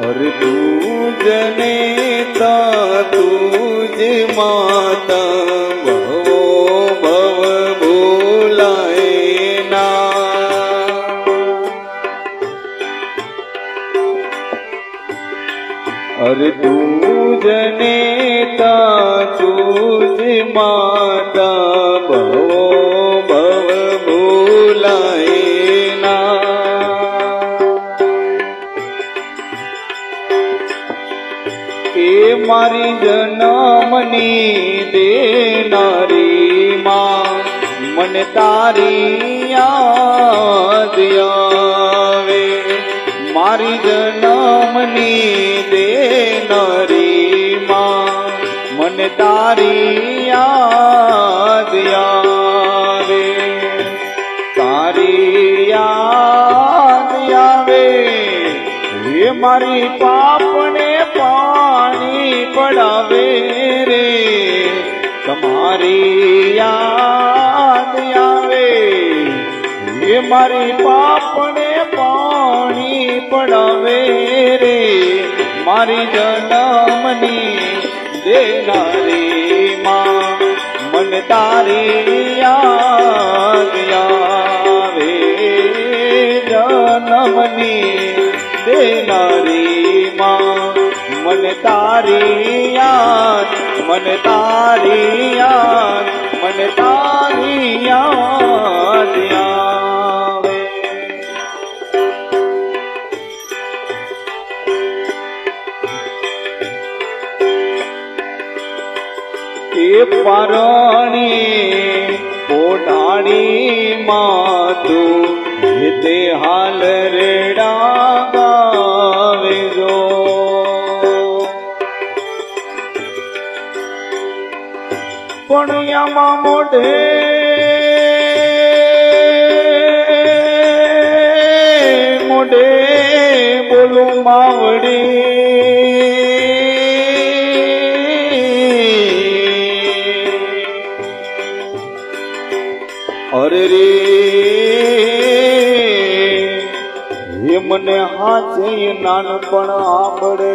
અરે તુજ નેતા તુજ માતા ભવો ભવ ભૂલાય ના. અરે તુજ નેતા તુજ માતા ભવો ભવ ભૂલાય ના. એ મારી જન્મની દેનારી માં મને તારી યાદ આવે. મારી જન્મની દેનારી માં મને તારી યાદ આવે. તારી યાદ આવે એ મારી પાપને પાણી પડાવે રે. તમારી યાદ આવે એ મારી પાપને પાણી પડાવે રે. મારી જન્મની દેનારી માં મને તારી યાદ આવે. જન્મની દેનારી માં મને તારી યાદ, મને તારી યાદ, મને તારી યાદ આવે. એ પારણી પોટાણી માતું તે હાલ રેડા ગાવે જો. પણ યામાં મોઢે મોઢે બોલું માવડી. અરે રે એ મને હાથે નાનપણ આંબળે.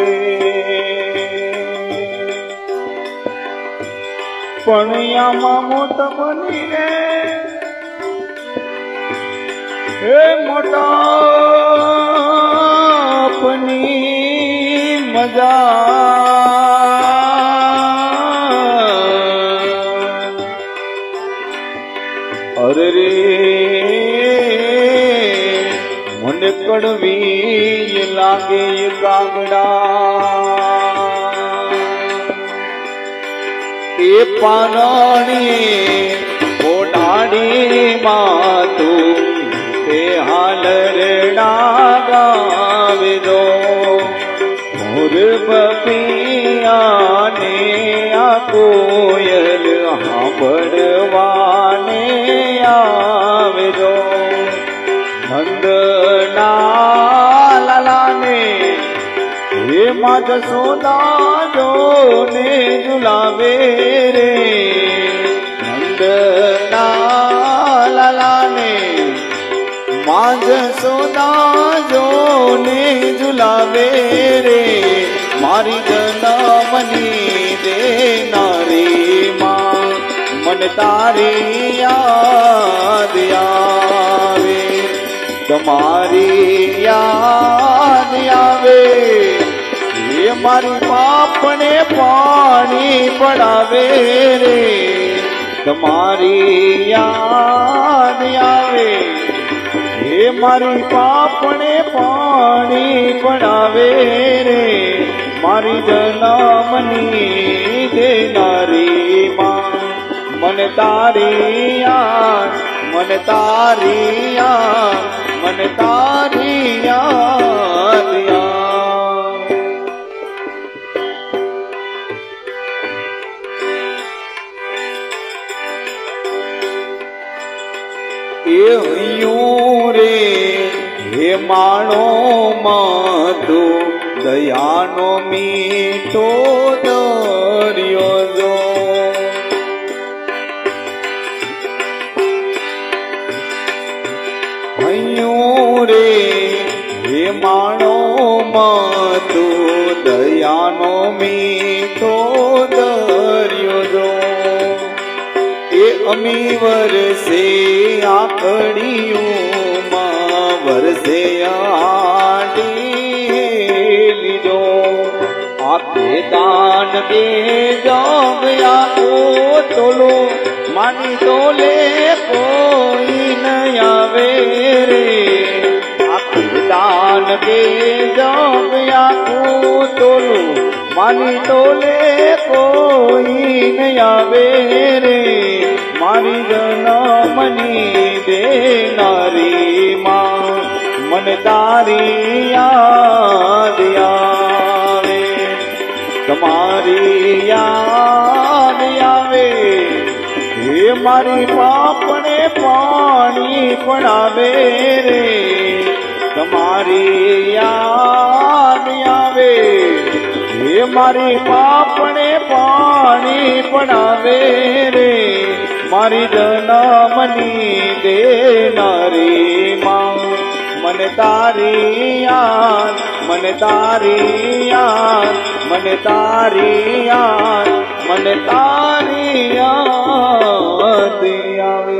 પણ યામાં મોટા બનીને એ મોટા પની મજા. અરે રે મને કડવી લાગે કાગડા. એ પારણી ઓઢાડી માતું તે હાલ રેડા ગાવે દો. મોર બપિયાને આ કોયલ સાંભળવાને આવે દો. નંદના લાલાને એ માં જશોદા જોને ઝુલાવે રે. નંદના લાલાને માં જશોદા જોને ઝુલાવે રે. મારી જન્મની દેનારી માં મને તારી યાદ આવે. તમારી યાદ આવે એ મારી પાપને પાણી પડાવે રે. તમારી યાદ આવે એ મારી પાપને પાણી પડાવે રે. મારી જન્મની દેનારી માં મને તારી યાદ, મને તારી યાદ, મને તારી યાદ આવે. એ હૈયું રે હે માણો માધો દયાનો મીઠો દરિયો જો. હૈયું રે હે માણો માધો દયાનો મીઠો દરિયો જો એ અમી વરસે આકડીઓમાં વરસે આડી લીધો આપે દાન કે જગ્યા કો તોલો માની તોલે કોઈ ન આવે રે આપે દાન કે જગ્યા કો તોલો માની તોલે કોઈ ન આવે રે મારી જનમની દેનારી માં મને તારી યાદ આવે તમારી યાદ આવે હે મારી પાપણે પાણી પડાવે રે તમારી યાદ આવે હે મારી પાપણે પાણી પડાવે રે મારી જનમની દેનારી માં મને તારી યાદ મને તારી યાદ મને તારી યાદ મને તારી યાદ આવે